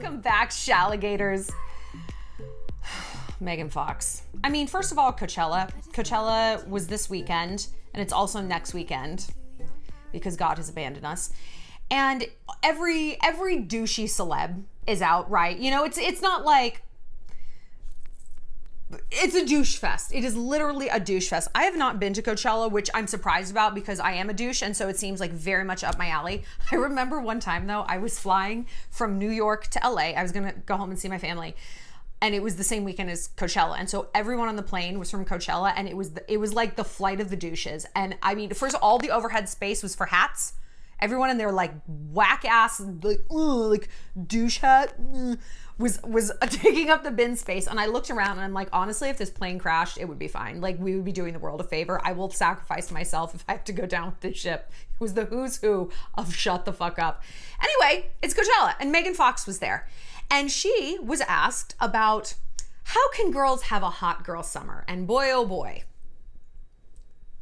Welcome back, Shalligators. Megan Fox. I mean, first of all, Coachella. Coachella was this weekend, and it's also next weekend because God has abandoned us. And every douchey celeb is out, right? You know, it's not like it's a douche fest. It is literally a douche fest. I have not been to Coachella, which I'm surprised about because I am a douche, and so it seems like very much up my alley. I remember one time though, I was flying from New York to LA. I was gonna go home and see my family, and it was the same weekend as Coachella, and so everyone on the plane was from Coachella, and it was like the flight of the douches. And I mean, first all the overhead space was for hats. Everyone in their like whack ass like douche hat was taking up the bin space, and I looked around and I'm like, honestly, if this plane crashed, it would be fine. Like, we would be doing the world a favor. I will sacrifice myself if I have to go down with this ship. It was the who's who of shut the fuck up. Anyway, it's Coachella, and Megan Fox was there, and she was asked about how can girls have a hot girl summer, and boy oh boy,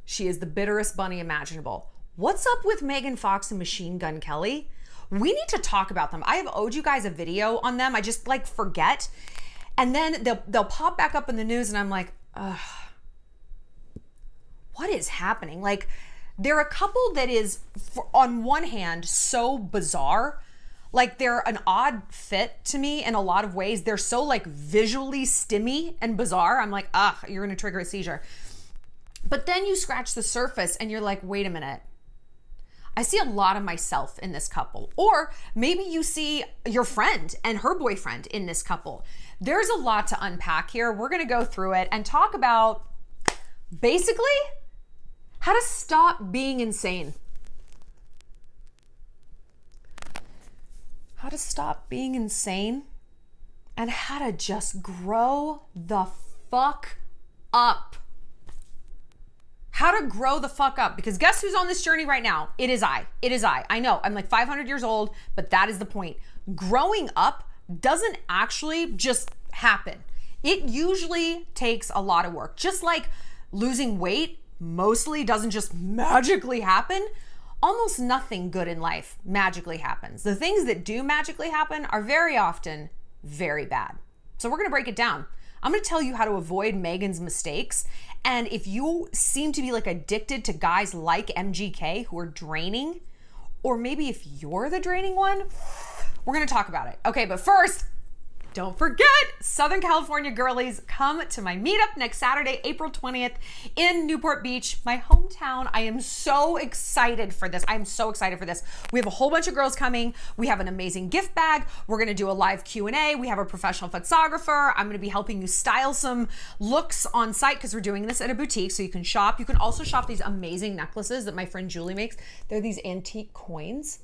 she is the bitterest bunny imaginable. What's up with Megan Fox and Machine Gun Kelly? We need to talk about them. I have owed you guys a video on them. I just like forget. And then they'll pop back up in the news and I'm like, ugh, what is happening? Like, they're a couple that is, on one hand, so bizarre. Like, they're an odd fit to me in a lot of ways. They're so like visually stimmy and bizarre. I'm like, ugh, you're gonna trigger a seizure. But then you scratch the surface and you're like, wait a minute. I see a lot of myself in this couple. Or maybe you see your friend and her boyfriend in this couple. There's a lot to unpack here. We're gonna go through it and talk about basically how to stop being insane. How to stop being insane and how to just grow the fuck up. How to grow the fuck up, because guess who's on this journey right now? It is I. It is I. I know I'm like 500 years old, but that is the point. Growing up doesn't actually just happen. It usually takes a lot of work. Just like losing weight mostly doesn't just magically happen. Almost nothing good in life magically happens. The things that do magically happen are very often very bad. So we're gonna break it down. I'm gonna tell you how to avoid Megan's mistakes. And if you seem to be like addicted to guys like MGK who are draining, or maybe if you're the draining one, we're gonna talk about it. Okay, but first, don't forget, Southern California girlies, come to my meetup next Saturday, April 20th in Newport Beach, my hometown. I am so excited for this. I'm so excited for this. We have a whole bunch of girls coming. We have an amazing gift bag. We're gonna do a live Q&A. We have a professional photographer. I'm gonna be helping you style some looks on site because we're doing this at a boutique, so you can shop. You can also shop these amazing necklaces that my friend Julie makes. They're these antique coins.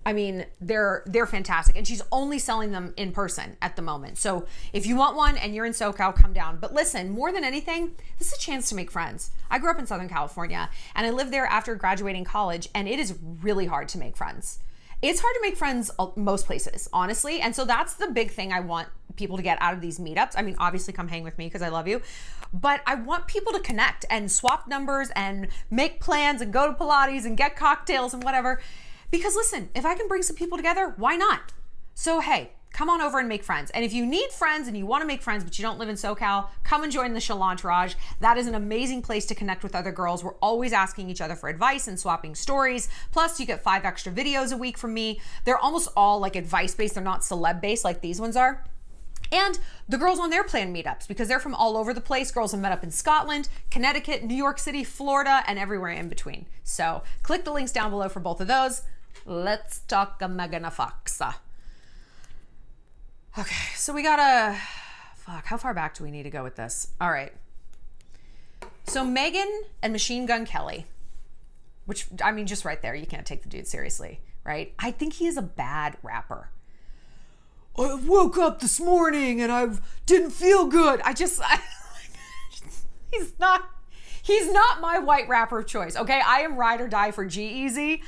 I mean, they're fantastic, and she's only selling them in person at the moment. So if you want one and you're in SoCal, come down. But listen, more than anything, this is a chance to make friends. I grew up in Southern California, and I lived there after graduating college, and it is really hard to make friends. It's hard to make friends most places, honestly. And so that's the big thing I want people to get out of these meetups. I mean, obviously come hang with me because I love you, but I want people to connect and swap numbers and make plans and go to Pilates and get cocktails and whatever. Because listen, if I can bring some people together, why not? So hey, come on over and make friends. And if you need friends and you want to make friends, but you don't live in SoCal, come and join the Shallontourage. That is an amazing place to connect with other girls. We're always asking each other for advice and swapping stories. Plus, you get 5 extra videos a week from me. They're almost all like advice-based. They're not celeb-based like these ones are. And the girls on their plan meetups, because they're from all over the place. Girls have met up in Scotland, Connecticut, New York City, Florida, and everywhere in between. So click the links down below for both of those. Let's talk Megan Fox. Okay, so we gotta, how far back do we need to go with this? All right. So Megan and Machine Gun Kelly, which, I mean, just right there, you can't take the dude seriously, right? I think he is a bad rapper. I woke up this morning and I didn't feel good. He's not my white rapper of choice, okay? I am ride or die for G-Eazy.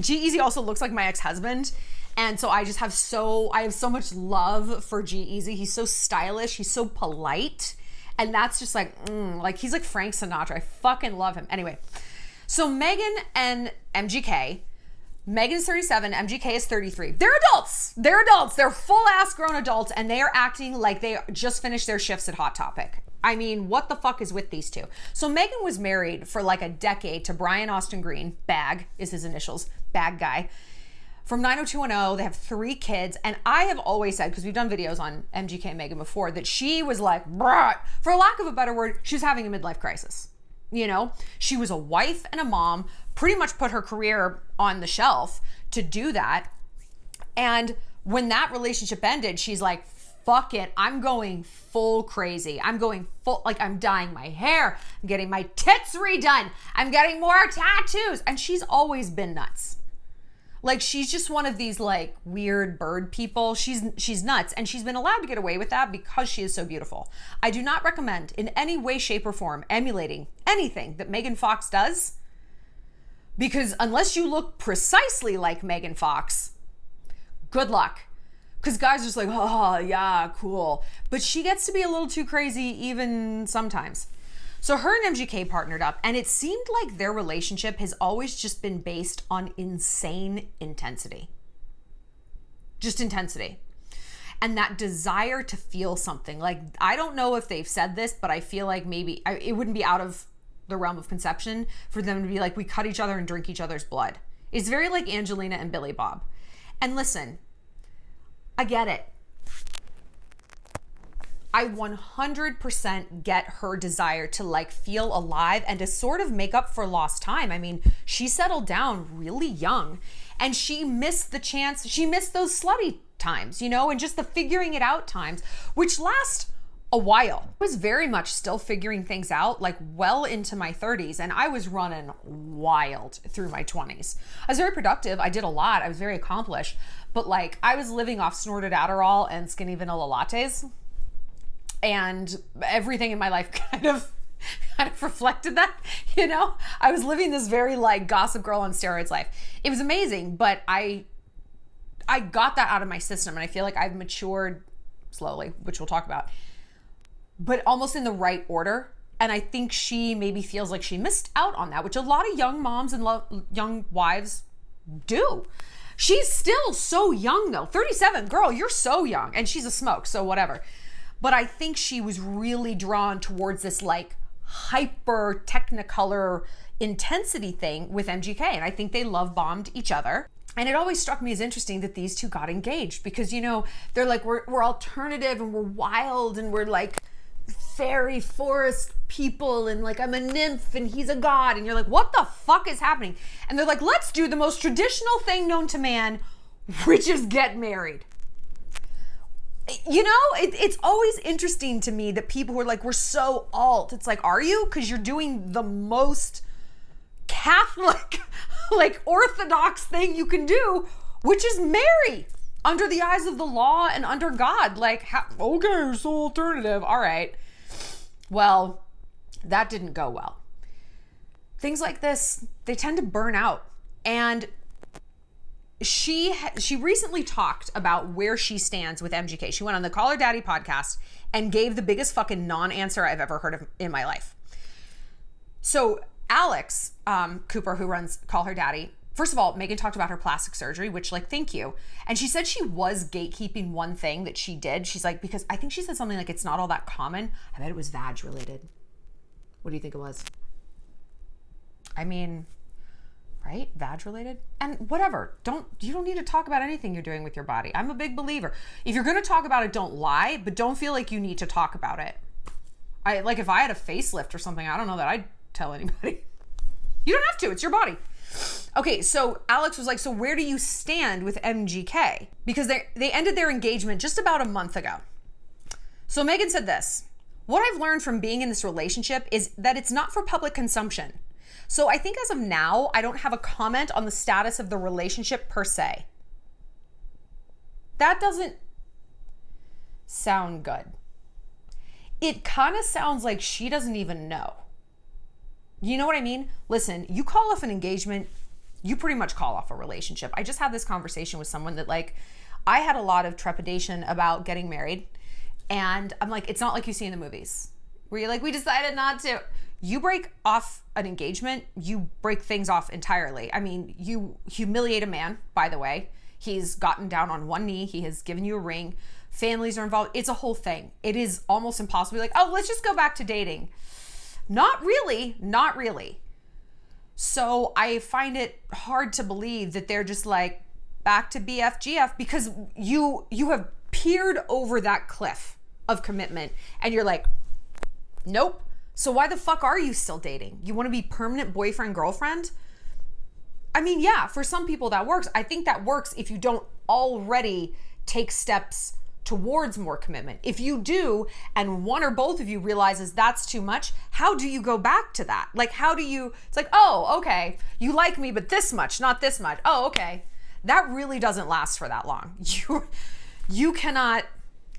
G-Eazy also looks like my ex-husband. And so I have so much love for G-Eazy. He's so stylish. He's so polite. And that's just like he's like Frank Sinatra. I fucking love him. Anyway, so Megan and MGK, Megan's 37, MGK is 33. They're adults. They're adults. They're full ass grown adults, and they are acting like they just finished their shifts at Hot Topic. I mean, what the fuck is with these two? So Megan was married for like a decade to Brian Austin Green. Bag is his initials. Bag guy. From 90210, they have 3 kids. And I have always said, because we've done videos on MGK and Megan before, that she was like, for lack of a better word, she was having a midlife crisis. You know, she was a wife and a mom, pretty much put her career on the shelf to do that. And when that relationship ended, she's like, fuck it, I'm going full crazy. I'm going full, like I'm dyeing my hair. I'm getting my tits redone. I'm getting more tattoos. And she's always been nuts. Like, she's just one of these like weird bird people. She's nuts, and she's been allowed to get away with that because she is so beautiful. I do not recommend in any way, shape, or form emulating anything that Megan Fox does, because unless you look precisely like Megan Fox, good luck. Because guys are just like, oh yeah, cool. But she gets to be a little too crazy even sometimes. So her and MGK partnered up, and it seemed like their relationship has always just been based on insane intensity. Just intensity. And that desire to feel something. Like, I don't know if they've said this, but I feel like maybe it wouldn't be out of the realm of conception for them to be like, we cut each other and drink each other's blood. It's very like Angelina and Billy Bob. And listen, I get it. I 100% get her desire to like feel alive and to sort of make up for lost time. I mean, she settled down really young, and she missed the chance. She missed those slutty times, you know, and just the figuring it out times, which last a while. I was very much still figuring things out, like well into my 30s, and I was running wild through my 20s. I was very productive. I did a lot. I was very accomplished, but like I was living off snorted Adderall and skinny vanilla lattes. And everything in my life kind of reflected that, you know? I was living this very like Gossip Girl on steroids life. It was amazing, but I got that out of my system, and I feel like I've matured slowly, which we'll talk about, but almost in the right order. And I think she maybe feels like she missed out on that, which a lot of young moms and young wives do. She's still so young though. 37, girl, you're so young. And she's a smoke, so whatever. But I think she was really drawn towards this like hyper technicolor intensity thing with MGK. And I think they love bombed each other. And it always struck me as interesting that these two got engaged because, you know, they're like, we're alternative and we're wild and we're like fairy forest people. And like, I'm a nymph and he's a god. And you're like, what the fuck is happening? And they're like, let's do the most traditional thing known to man, which is get married. You know, it's always interesting to me that people who are like, we're so alt. It's like, are you? Because you're doing the most Catholic, like orthodox thing you can do, which is marry under the eyes of the law and under God. Like, okay, you're so alternative. All right. Well, that didn't go well. Things like this, they tend to burn out. And she recently talked about where she stands with MGK. She went on the Call Her Daddy podcast and gave the biggest fucking non-answer I've ever heard of in my life. So Alex Cooper, who runs Call Her Daddy, first of all, Megan talked about her plastic surgery, which like, thank you. And she said she was gatekeeping one thing that she did. She's like, because I think she said something like, it's not all that common. I bet it was vag related. What do you think it was? I mean, right? Vag related? And whatever. You don't need to talk about anything you're doing with your body. I'm a big believer. If you're going to talk about it, don't lie, but don't feel like you need to talk about it. Like if I had a facelift or something, I don't know that I'd tell anybody. You don't have to. It's your body. Okay, so Alex was like, so where do you stand with MGK? Because they ended their engagement just about a month ago. So Megan said this, what I've learned from being in this relationship is that it's not for public consumption. So I think as of now, I don't have a comment on the status of the relationship per se. That doesn't sound good. It kind of sounds like she doesn't even know. You know what I mean? Listen, you call off an engagement, you pretty much call off a relationship. I just had this conversation with someone that like, I had a lot of trepidation about getting married. And I'm like, it's not like you see in the movies where you're like, we decided not to. You break off an engagement, you break things off entirely. I mean, you humiliate a man, by the way. He's gotten down on one knee. He has given you a ring. Families are involved. It's a whole thing. It is almost impossible to be like, oh, let's just go back to dating. Not really. Not really. So I find it hard to believe that they're just like, back to BFGF, because you have peered over that cliff of commitment and you're like, nope. So why the fuck are you still dating? You want to be permanent boyfriend, girlfriend? I mean, yeah, for some people that works. I think that works if you don't already take steps towards more commitment. If you do, and one or both of you realizes that's too much, how do you go back to that? Like, how do you, it's like, oh, okay, you like me, but this much, not this much. Oh, okay. That really doesn't last for that long. You cannot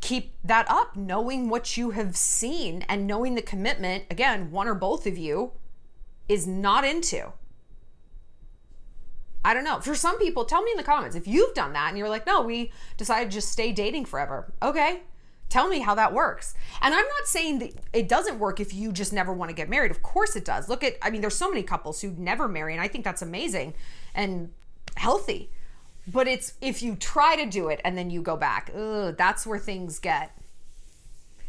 keep that up, knowing what you have seen and knowing the commitment, again, one or both of you is not into. I don't know. For some people, tell me in the comments if you've done that and you're like, no, we decided to just stay dating forever. Okay. Tell me how that works. And I'm not saying that it doesn't work if you just never want to get married. Of course it does. I mean, there's so many couples who never marry, and I think that's amazing and healthy. But it's if you try to do it and then you go back, that's where things get.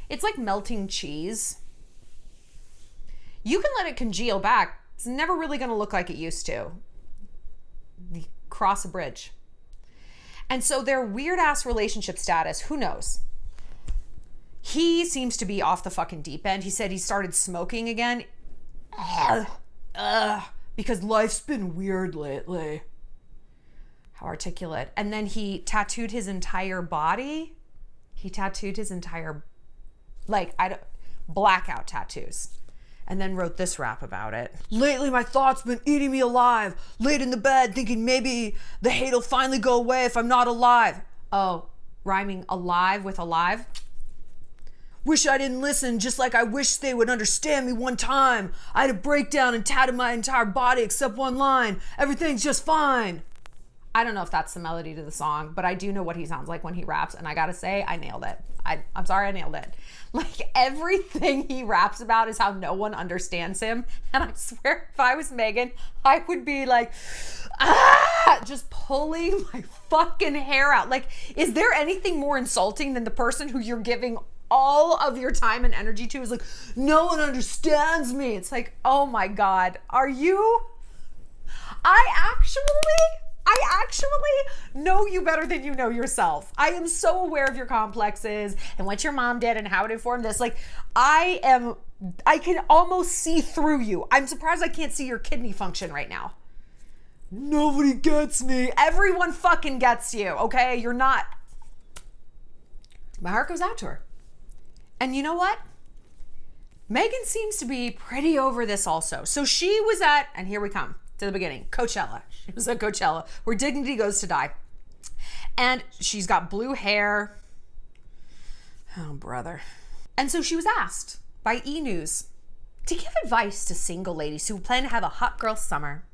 It's like melting cheese. You can let it congeal back. It's never really going to look like it used to. You cross a bridge. And so their weird ass relationship status, who knows? He seems to be off the fucking deep end. He said he started smoking again. Because life's been weird lately. How articulate. And then he tattooed his entire body. He tattooed his entire, blackout tattoos. And then wrote this rap about it. Lately, my thoughts been eating me alive. Laid in the bed, thinking maybe the hate'll finally go away if I'm not alive. Oh, rhyming alive with alive. Wish I didn't listen, just like I wish they would understand me one time. I had a breakdown and tatted my entire body except one line. Everything's just fine. I don't know if that's the melody to the song, but I do know what he sounds like when he raps, and I gotta say, I nailed it. I'm sorry, I nailed it. Like, everything he raps about is how no one understands him, and I swear, if I was Megan, I would be like, just pulling my fucking hair out. Like, is there anything more insulting than the person who you're giving all of your time and energy to is like, no one understands me? It's like, oh my God, are you? I actually know you better than you know yourself. I am so aware of your complexes and what your mom did and how it informed this. Like, I can almost see through you. I'm surprised I can't see your kidney function right now. Nobody gets me. Everyone fucking gets you, okay? You're not. My heart goes out to her. And you know what? Megan seems to be pretty over this also. So she was at, and here we come to the beginning, Coachella. She was at Coachella, where dignity goes to die. And she's got blue hair. Oh, brother. And so she was asked by E! News to give advice to single ladies who plan to have a hot girl summer.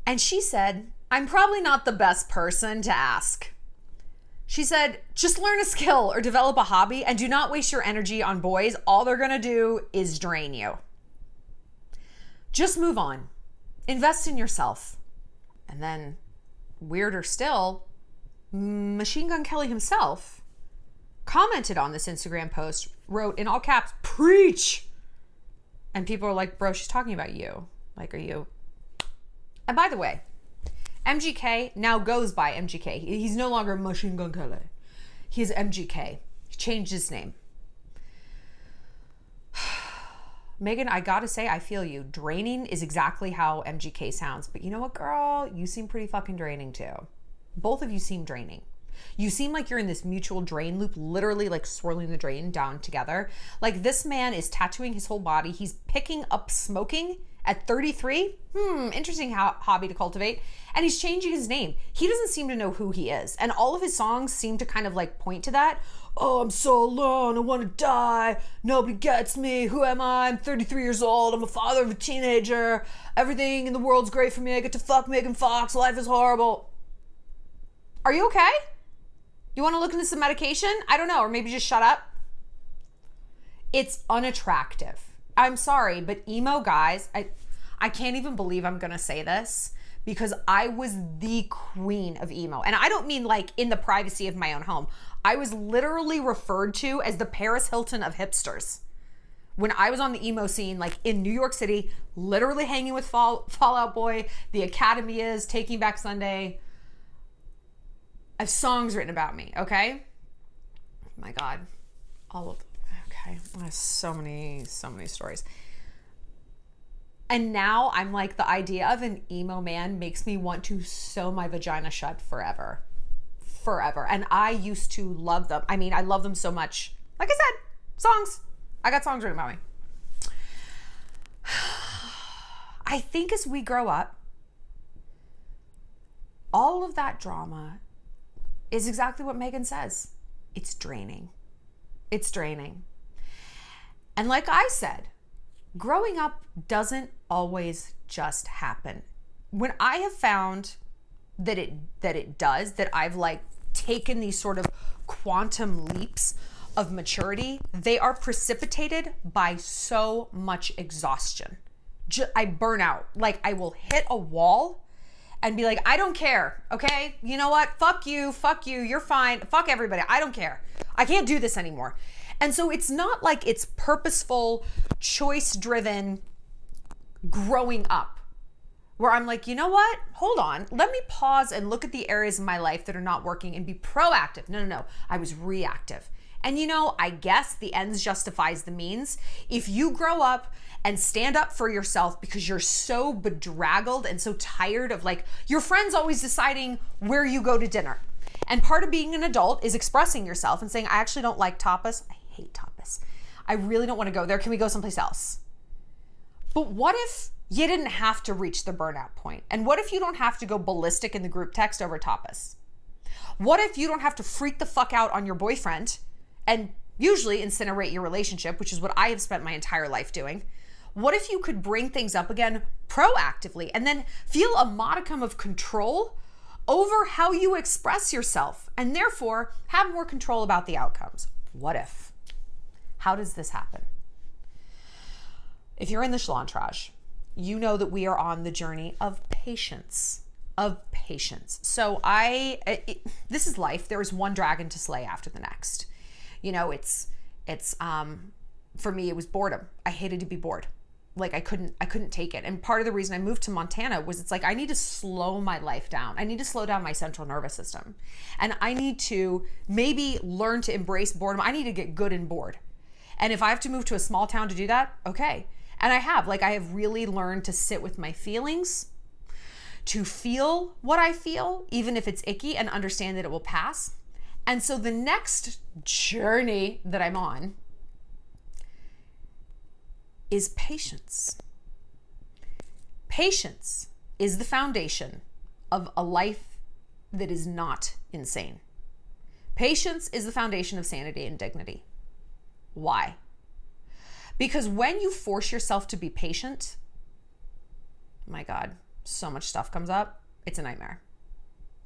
And she said, I'm probably not the best person to ask. She said, just learn a skill or develop a hobby and do not waste your energy on boys. All they're gonna do is drain you. Just move on. Invest in yourself. And then, weirder still, Machine Gun Kelly himself commented on this Instagram post, wrote in all caps, preach. And people are like, bro, she's talking about you. Like, are you? And by the way, MGK now goes by MGK. He's no longer Machine Gun Kelly. He's MGK. He changed his name. Megan, I gotta say, I feel you. Draining is exactly how MGK sounds. But you know what, girl? You seem pretty fucking draining too. Both of you seem draining. You seem like you're in this mutual drain loop, literally like swirling the drain down together. Like, this man is tattooing his whole body. He's picking up smoking at 33. Interesting hobby to cultivate. And he's changing his name. He doesn't seem to know who he is. And all of his songs seem to kind of like point to that. Oh, I'm so alone. I want to die. Nobody gets me. Who am I? I'm 33 years old. I'm a father of a teenager. Everything in the world's great for me. I get to fuck Megan Fox. Life is horrible. Are you okay? You want to look into some medication? I don't know. Or maybe just shut up. It's unattractive. I'm sorry, but emo guys, I can't even believe I'm gonna say this, because I was the queen of emo. And I don't mean like in the privacy of my own home. I was literally referred to as the Paris Hilton of hipsters. When I was on the emo scene, like in New York City, literally hanging with Fall Out Boy, the Academy is, Taking Back Sunday. I have songs written about me, okay? My God, all of them. Okay, I have so many stories. And now I'm like, the idea of an emo man makes me want to sew my vagina shut forever. Forever. And I used to love them. I mean, I love them so much. Like I said, songs. I got songs written about me. I think as we grow up, all of that drama is exactly what Megan says. It's draining. It's draining. And like I said, growing up doesn't always just happen. When I have found that it does, that I've like taken these sort of quantum leaps of maturity, they are precipitated by so much exhaustion. I burn out. Like I will hit a wall and be like, I don't care, okay? You know what? Fuck you, you're fine. Fuck everybody, I don't care. I can't do this anymore. And so it's not like it's purposeful, choice-driven growing up where I'm like, you know what? Hold on. Let me pause and look at the areas of my life that are not working and be proactive. No. I was reactive. And you know, I guess the ends justifies the means. If you grow up and stand up for yourself because you're so bedraggled and so tired of like your friends always deciding where you go to dinner. And part of being an adult is expressing yourself and saying, I actually don't like tapas. I hate tapas. I really don't want to go there. Can we go someplace else? But what if you didn't have to reach the burnout point? And what if you don't have to go ballistic in the group text over tapas? What if you don't have to freak the fuck out on your boyfriend and usually incinerate your relationship, which is what I have spent my entire life doing? What if you could bring things up again proactively and then feel a modicum of control over how you express yourself and therefore have more control about the outcomes? What if? How does this happen? If you're in the Shallontrage, you know that we are on the journey of patience. So this is life. There is one dragon to slay after the next. You know, it's for me, it was boredom. I hated to be bored. Like I couldn't take it. And part of the reason I moved to Montana was it's like, I need to slow my life down. I need to slow down my central nervous system. And I need to maybe learn to embrace boredom. I need to get good and bored. And if I have to move to a small town to do that, okay. And I have really learned to sit with my feelings, to feel what I feel, even if it's icky, and understand that it will pass. And so the next journey that I'm on is patience. Patience is the foundation of a life that is not insane. Patience is the foundation of sanity and dignity. Why? Because when you force yourself to be patient, my God, so much stuff comes up. It's a nightmare.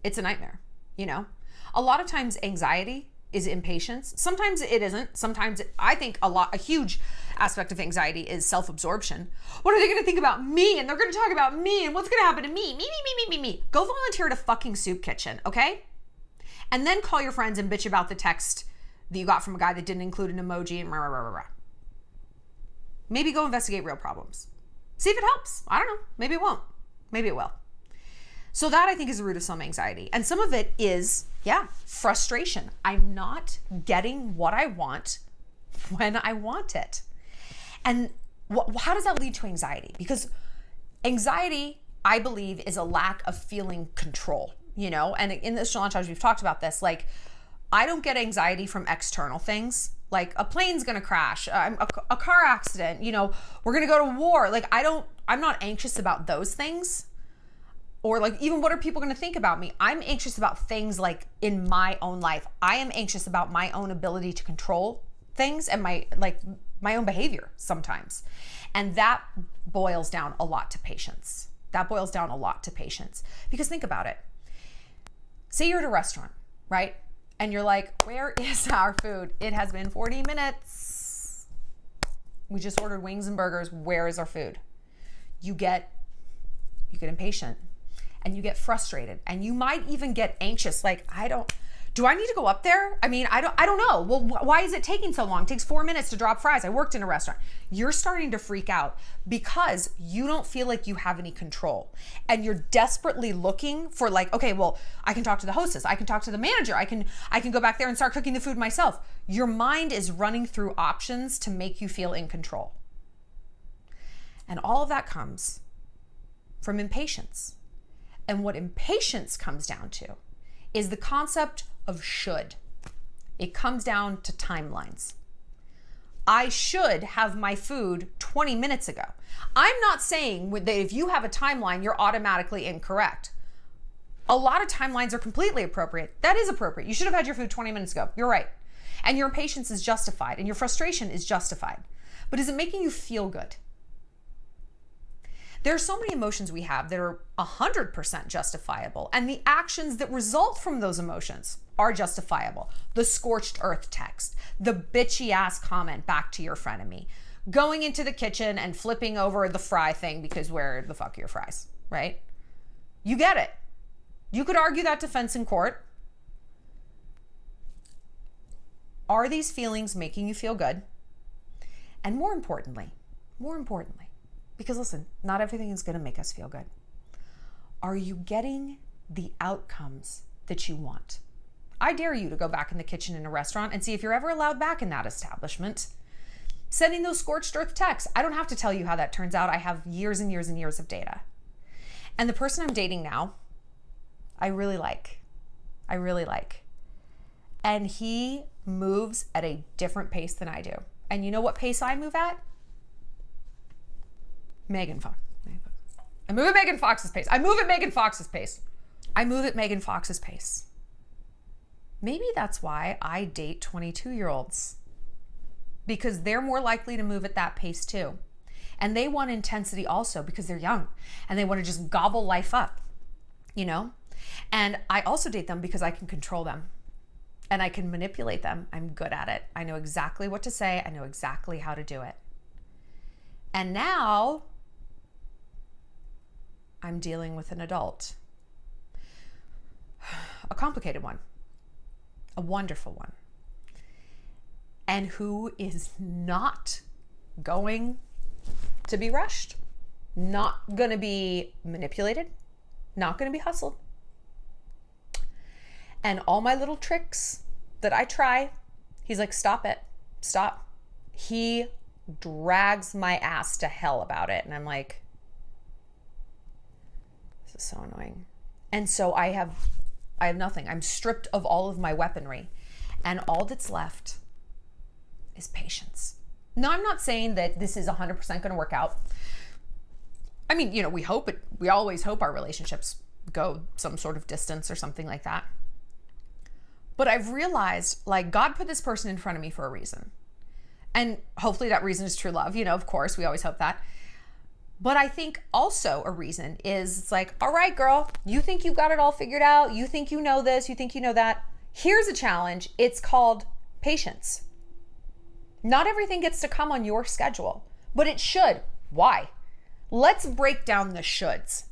It's a nightmare, you know? A lot of times anxiety is impatience. Sometimes it isn't. Sometimes I think a huge aspect of anxiety is self-absorption. What are they going to think about me? And they're going to talk about me and what's going to happen to me. Me. Go volunteer at a fucking soup kitchen, okay? And then call your friends and bitch about the text that you got from a guy that didn't include an emoji and rah, rah, rah, rah. Maybe go investigate real problems. See if it helps. I don't know. Maybe it won't. Maybe it will. So that I think is the root of some anxiety. And some of it is, frustration. I'm not getting what I want when I want it. And how does that lead to anxiety? Because anxiety, I believe, is a lack of feeling control, you know? And in this Shallontrage, we've talked about this. Like, I don't get anxiety from external things. Like a plane's gonna crash, a car accident, you know, we're gonna go to war. Like I'm not anxious about those things. Or like even what are people gonna think about me? I'm anxious about things like in my own life. I am anxious about my own ability to control things and my own behavior sometimes. And that boils down a lot to patience. Because think about it. Say you're at a restaurant, right? And you're like, where is our food? It has been 40 minutes. We just ordered wings and burgers. Where is our food? You get impatient and you get frustrated and you might even get anxious. Like, do I need to go up there? I mean, I don't know. Well, why is it taking so long? It takes 4 minutes to drop fries. I worked in a restaurant. You're starting to freak out because you don't feel like you have any control. And you're desperately looking for like, okay, well, I can talk to the hostess. I can talk to the manager. I can go back there and start cooking the food myself. Your mind is running through options to make you feel in control. And all of that comes from impatience. And what impatience comes down to is the concept of should. It comes down to timelines. I should have my food 20 minutes ago. I'm not saying that if you have a timeline, you're automatically incorrect. A lot of timelines are completely appropriate. That is appropriate. You should have had your food 20 minutes ago. You're right. And your impatience is justified and your frustration is justified. But is it making you feel good? There are so many emotions we have that are 100% justifiable, and the actions that result from those emotions are justifiable. The scorched earth text, the bitchy ass comment back to your frenemy, going into the kitchen and flipping over the fry thing because where the fuck are your fries, right? You get it. You could argue that defense in court. Are these feelings making you feel good? And more importantly, because listen, not everything is going to make us feel good. Are you getting the outcomes that you want? I dare you to go back in the kitchen in a restaurant and see if you're ever allowed back in that establishment. Sending those scorched earth texts. I don't have to tell you how that turns out. I have years and years and years of data. And the person I'm dating now, I really like. And he moves at a different pace than I do. And you know what pace I move at? Megan Fox. I move at Megan Fox's pace. Maybe that's why I date 22-year-olds, because they're more likely to move at that pace too. And they want intensity also because they're young and they want to just gobble life up, you know? And I also date them because I can control them and I can manipulate them. I'm good at it. I know exactly what to say. I know exactly how to do it. And now I'm dealing with an adult, a complicated one, a wonderful one, and who is not going to be rushed, not going to be manipulated, not going to be hustled. And all my little tricks that I try, he's like, stop it, stop. He drags my ass to hell about it. And I'm like, this is so annoying. And so I have nothing. I'm stripped of all of my weaponry. And all that's left is patience. Now, I'm not saying that this is 100% going to work out. I mean, you know, we always hope our relationships go some sort of distance or something like that. But I've realized, like, God put this person in front of me for a reason. And hopefully that reason is true love. You know, of course, we always hope that. But I think also a reason is it's like, all right, girl, you think you got it all figured out. You think you know this. You think you know that. Here's a challenge. It's called patience. Not everything gets to come on your schedule, but it should. Why? Let's break down the shoulds.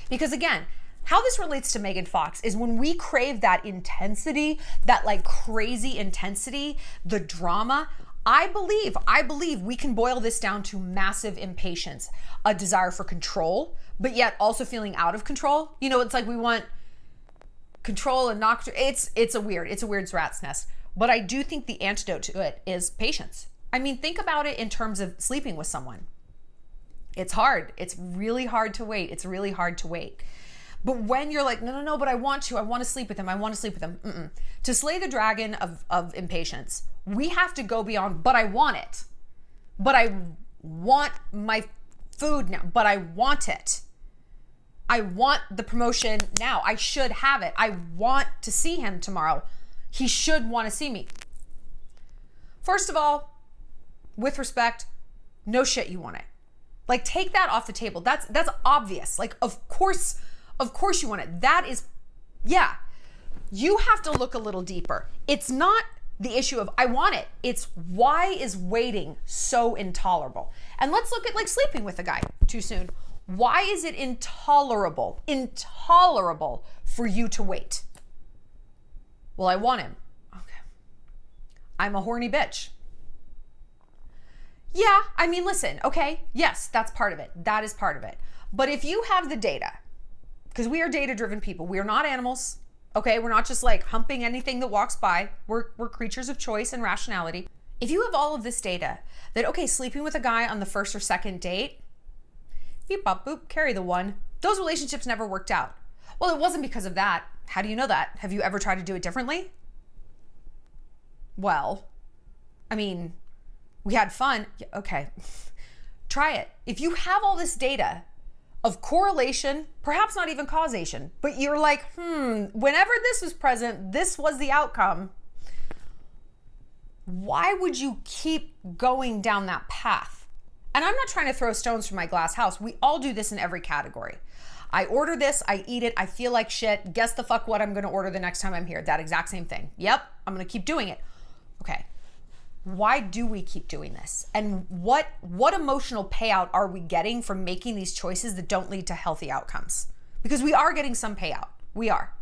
Because again, how this relates to Megan Fox is when we crave that intensity, that like crazy intensity, the drama, I believe we can boil this down to massive impatience, a desire for control, but yet also feeling out of control. You know, it's like we want control and not, it's a weird rat's nest. But I do think the antidote to it is patience. I mean, think about it in terms of sleeping with someone. It's hard. It's really hard to wait. But when you're like, no, but I want to sleep with him. To slay the dragon of impatience, we have to go beyond, but I want it. But I want my food now, but I want it. I want the promotion now. I should have it. I want to see him tomorrow. He should want to see me. First of all, with respect, no shit, you want it. Like, take that off the table. That's obvious. Like, of course you want it. That is, yeah. You have to look a little deeper. It's not the issue of I want it. It's why is waiting so intolerable? And let's look at like sleeping with a guy too soon. Why is it intolerable for you to wait? Well, I want him. Okay. I'm a horny bitch. Yeah, I mean, listen, okay, yes, that's part of it. That is part of it. But if you have the data, because we are data-driven people, we are not animals, okay? We're not just like humping anything that walks by. We're creatures of choice and rationality. If you have all of this data that, okay, sleeping with a guy on the first or second date, beep, bop, boop, carry the one, those relationships never worked out. Well, it wasn't because of that. How do you know that? Have you ever tried to do it differently? Well, I mean, we had fun. Yeah, okay, try it. If you have all this data of correlation, perhaps not even causation, but you're like, whenever this was present, this was the outcome. Why would you keep going down that path? And I'm not trying to throw stones from my glass house. We all do this in every category. I order this, I eat it, I feel like shit. Guess the fuck what I'm gonna order the next time I'm here. That exact same thing. Yep, I'm gonna keep doing it. Okay. Why do we keep doing this? And what emotional payout are we getting from making these choices that don't lead to healthy outcomes? Because we are getting some payout. We are.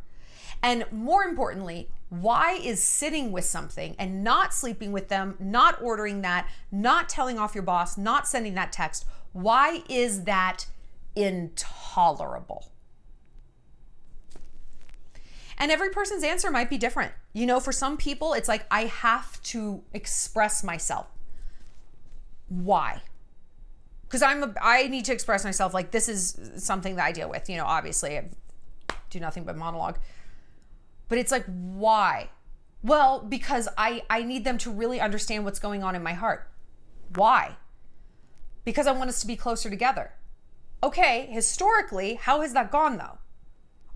And more importantly, why is sitting with something and not sleeping with them, not ordering that, not telling off your boss, not sending that text, why is that intolerable? And every person's answer might be different. You know, for some people, it's like, I have to express myself. Why? Because I need to express myself. Like, this is something that I deal with. You know, obviously, I do nothing but monologue. But it's like, why? Well, because I need them to really understand what's going on in my heart. Why? Because I want us to be closer together. Okay, historically, how has that gone though?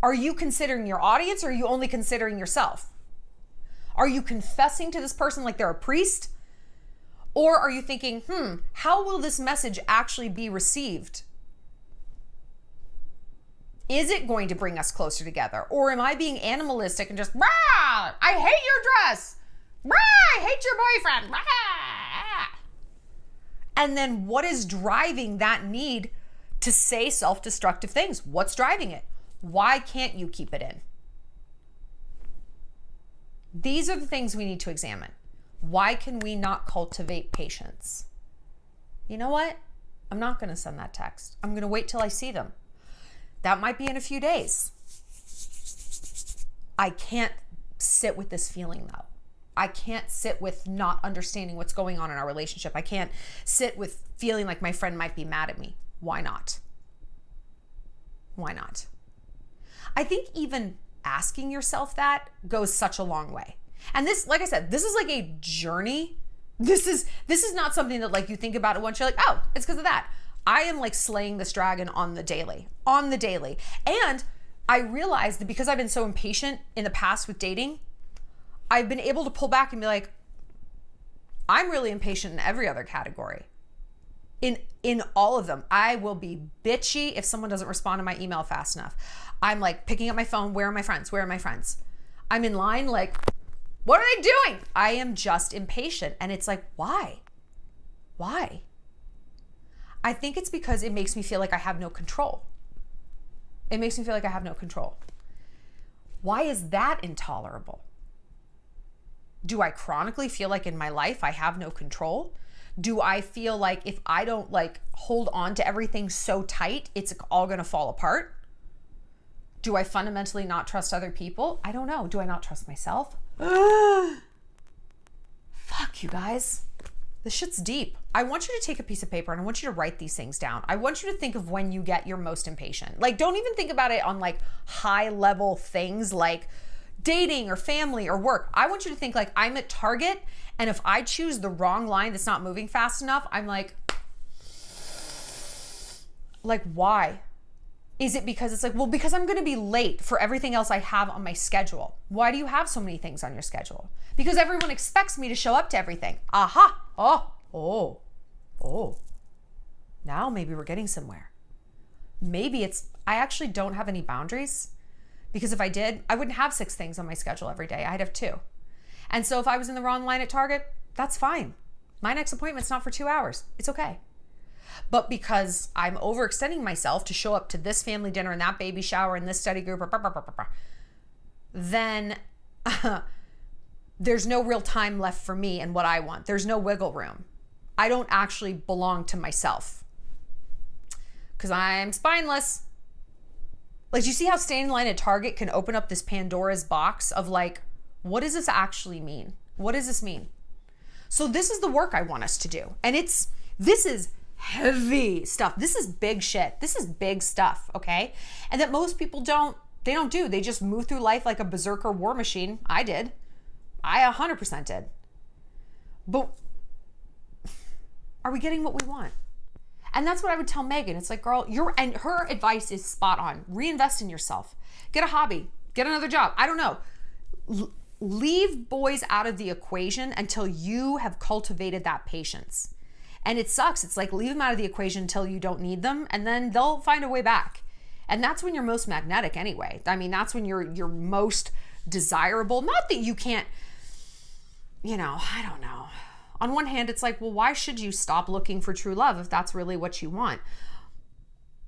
Are you considering your audience or are you only considering yourself? Are you confessing to this person like they're a priest? Or are you thinking, how will this message actually be received? Is it going to bring us closer together? Or am I being animalistic and just, rah, I hate your dress. Rah, I hate your boyfriend. Rah. And then what is driving that need to say self-destructive things? What's driving it? Why can't you keep it in? These are the things we need to examine. Why can we not cultivate patience? You know what? I'm not going to send that text. I'm going to wait till I see them. That might be in a few days. I can't sit with this feeling though. I can't sit with not understanding what's going on in our relationship. I can't sit with feeling like my friend might be mad at me. Why not? Why not? I think even asking yourself that goes such a long way. And this, like I said, this is like a journey. This is not something that like you think about it once, you're like, oh, it's because of that. I am like slaying this dragon on the daily. And I realized that because I've been so impatient in the past with dating, I've been able to pull back and be like, I'm really impatient in every other category. In all of them. I will be bitchy if someone doesn't respond to my email fast enough. I'm like picking up my phone. Where are my friends? Where are my friends? I'm in line like, what are they doing? I am just impatient. And it's like, why? Why? I think it's because it makes me feel like I have no control. It makes me feel like I have no control. Why is that intolerable? Do I chronically feel like in my life I have no control? Do I feel like if I don't like hold on to everything so tight, it's all gonna fall apart? Do I fundamentally not trust other people? I don't know. Do I not trust myself? Fuck you guys. This shit's deep. I want you to take a piece of paper and I want you to write these things down. I want you to think of when you get your most impatient. Like, don't even think about it on like high level things like dating or family or work. I want you to think like I'm at Target and if I choose the wrong line that's not moving fast enough, I'm like why? Is it because it's like, well, because I'm going to be late for everything else I have on my schedule. Why do you have so many things on your schedule? Because everyone expects me to show up to everything. Aha. Oh. Now maybe we're getting somewhere. Maybe it's, I actually don't have any boundaries because if I did, I wouldn't have 6 things on my schedule every day. I'd have 2. And so if I was in the wrong line at Target, that's fine. My next appointment's not for 2 hours. It's okay. But because I'm overextending myself to show up to this family dinner and that baby shower and this study group, then there's no real time left for me and what I want. There's no wiggle room. I don't actually belong to myself because I'm spineless. Like, do you see how standing in line at Target can open up this Pandora's box of like, what does this actually mean? What does this mean? So this is the work I want us to do. And this is heavy stuff. This is big shit. This is big stuff, okay? And that most people don't do. They just move through life like a berserker war machine. I did. I 100% did. But are we getting what we want? And that's what I would tell Megan. It's like, girl, and her advice is spot on. Reinvest in yourself. Get a hobby. Get another job. I don't know. Leave boys out of the equation until you have cultivated that patience. And it sucks. It's like, leave them out of the equation until you don't need them, and then they'll find a way back. And that's when you're most magnetic anyway. I mean, that's when you're most desirable. Not that you can't, I don't know. On one hand, it's like, well, why should you stop looking for true love if that's really what you want?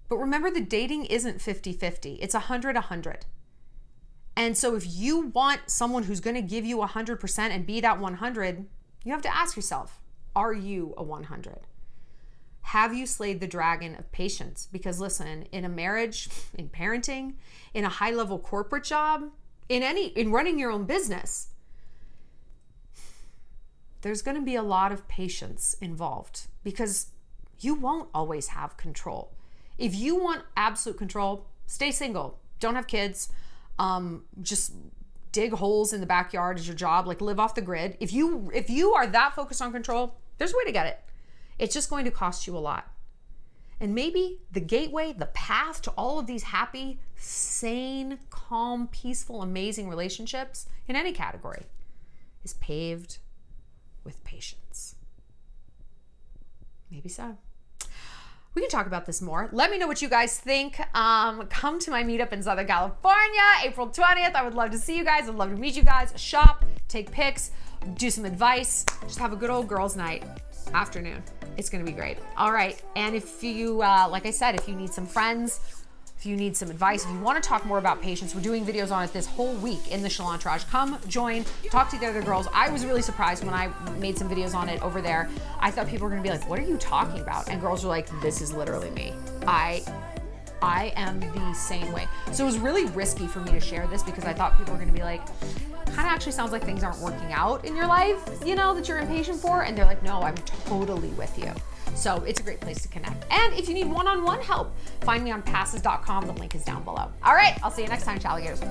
But remember, the dating isn't 50-50. It's 100-100. And so if you want someone who's going to give you 100% and be that 100, you have to ask yourself, are you a 100? Have you slayed the dragon of patience? Because listen, in a marriage, in parenting, in a high-level corporate job, in running your own business, there's going to be a lot of patience involved because you won't always have control. If you want absolute control, stay single. Don't have kids. Just dig holes in the backyard as your job. Like, live off the grid. If you are that focused on control, there's a way to get it. It's just going to cost you a lot. And maybe the gateway, the path to all of these happy, sane, calm, peaceful, amazing relationships in any category is paved with patience. Maybe so. We can talk about this more. Let me know what you guys think. Come to my meetup in Southern California, April 20th. I would love to see you guys. I'd love to meet you guys. Shop, take pics, do some advice. Just have a good old girls' night afternoon. It's gonna be great. All right, and if you, like I said, if you need some friends, if you need some advice, if you want to talk more about patience, we're doing videos on it this whole week in the Shallontrage. Come join, talk to the other girls. I was really surprised when I made some videos on it over there. I thought people were gonna be like, what are you talking about? And girls were like, this is literally me. I am the same way. So it was really risky for me to share this because I thought people were gonna be like, kind of actually sounds like things aren't working out in your life, that you're impatient for. And they're like, no, I'm totally with you. So it's a great place to connect. And if you need one-on-one help, find me on passes.com. The link is down below. All right, I'll see you next time, Alligators.